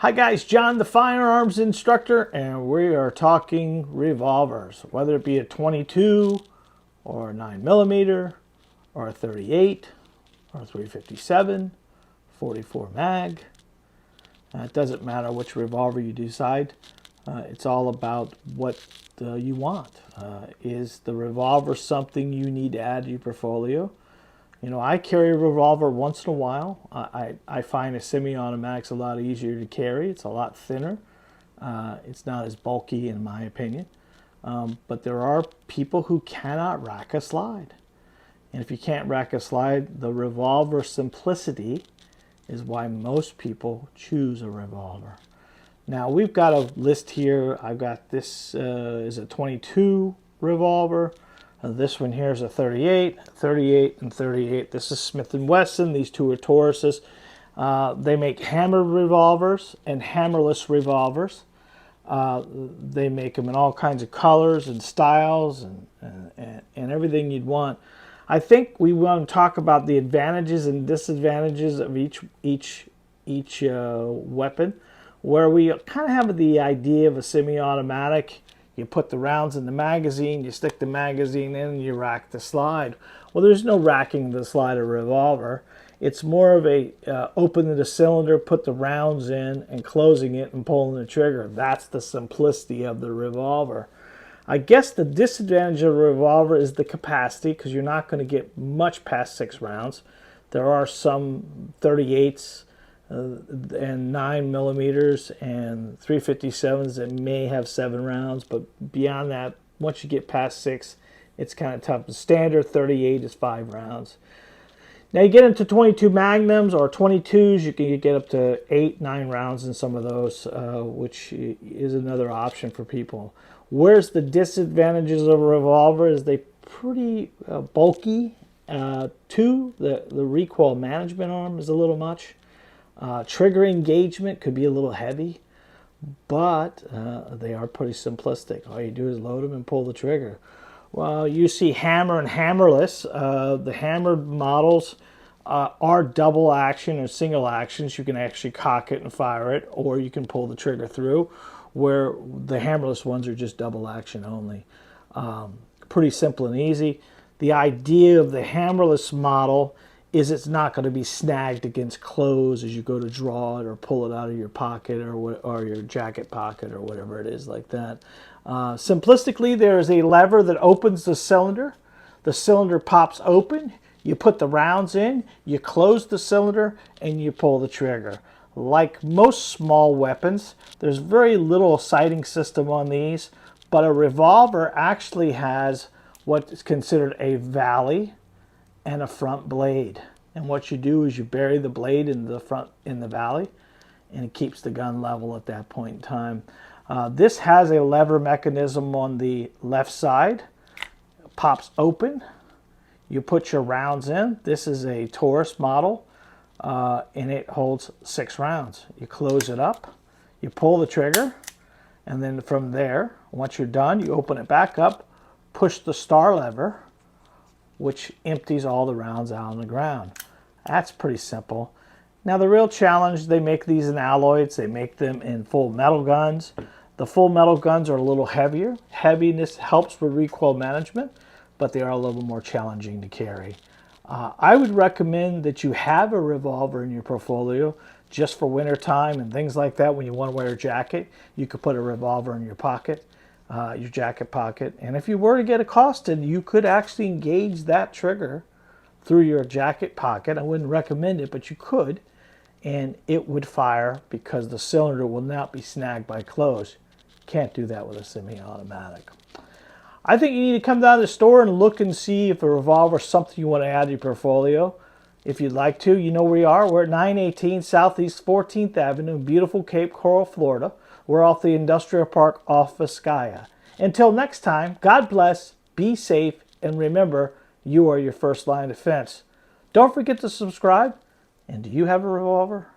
Hi guys, John the Firearms Instructor, and we are talking revolvers, whether it be a 22 or a 9mm or a 38 or a 357, 44 mag. It doesn't matter which revolver you decide. It's all about what you want. Is the revolver something you need to add to your portfolio? You know, I carry a revolver once in a while. I find a semi-automatic's a lot easier to carry. It's a lot thinner. It's not as bulky in my opinion. But there are people who cannot rack a slide. And if you can't rack a slide, the revolver simplicity is why most people choose a revolver. Now we've got a list here. I've got this is a 22 revolver. This one here is a 38, 38, and 38. This is Smith & Wesson. These two are Tauruses. They make hammered revolvers and hammerless revolvers. They make them in all kinds of colors and styles and everything you'd want. I think we want to talk about the advantages and disadvantages of each weapon, where we kind of have the idea of a semi-automatic. You put the rounds in the magazine, you stick the magazine in, and you rack the slide. Well, there's no racking the slide of revolver. It's more of a opening the cylinder, put the rounds in, and closing it and pulling the trigger. That's the simplicity of the revolver. I guess the disadvantage of a revolver is the capacity, because you're not going to get much past 6 rounds. There are some 38s and 9mm and 357s that may have 7 rounds, but beyond that, once you get past 6, it's kind of tough. The standard 38 is 5 rounds. Now you get into 22 magnums or 22s, you can get up to 8, 9 rounds in some of those, which is another option for people. Where's the disadvantages of a revolver is they pretty bulky. 2, the recoil management arm is a little much. Trigger engagement could be a little heavy, but they are pretty simplistic. All you do is load them and pull the trigger. Well, you see hammer and hammerless. The hammered models are double action or single actions. You can actually cock it and fire it, or you can pull the trigger through, where the hammerless ones are just double action only. Pretty simple and easy. The idea of the hammerless model is it's not going to be snagged against clothes as you go to draw it or pull it out of your pocket or your jacket pocket or whatever it is like that. Simplistically, there is a lever that opens the cylinder. The cylinder pops open. You put the rounds in, you close the cylinder, and you pull the trigger. Like most small weapons, there's very little sighting system on these, but a revolver actually has what is considered a valley and a front blade. And what you do is you bury the blade in the front in the valley, and it keeps the gun level at that point in time. This has a lever mechanism on the left side. It pops open. You put your rounds in. This is a Taurus model, and it holds 6 rounds. You close it up, you pull the trigger, and then from there, once you're done, you open it back up, push the star lever, which empties all the rounds out on the ground. That's pretty simple. Now the real challenge, they make these in alloys. They make them in full metal guns. The full metal guns are a little heavier. Heaviness helps with recoil management, but they are a little more challenging to carry. I would recommend that you have a revolver in your portfolio just for winter time and things like that. When you want to wear a jacket, you could put a revolver in your pocket. Your jacket pocket, and if you were to get accosted, you could actually engage that trigger through your jacket pocket. I wouldn't recommend it, but you could, and it would fire because the cylinder will not be snagged by clothes. Can't do that with a semi-automatic. I think you need to come down to the store and look and see if a revolver is something you want to add to your portfolio. If you'd like to, you know where we are. We're at 918 Southeast 14th Avenue in beautiful Cape Coral, Florida. We're off the Industrial Park off Vizcaya. Until next time, God bless, be safe, and remember, you are your first line of defense. Don't forget to subscribe. And do you have a revolver?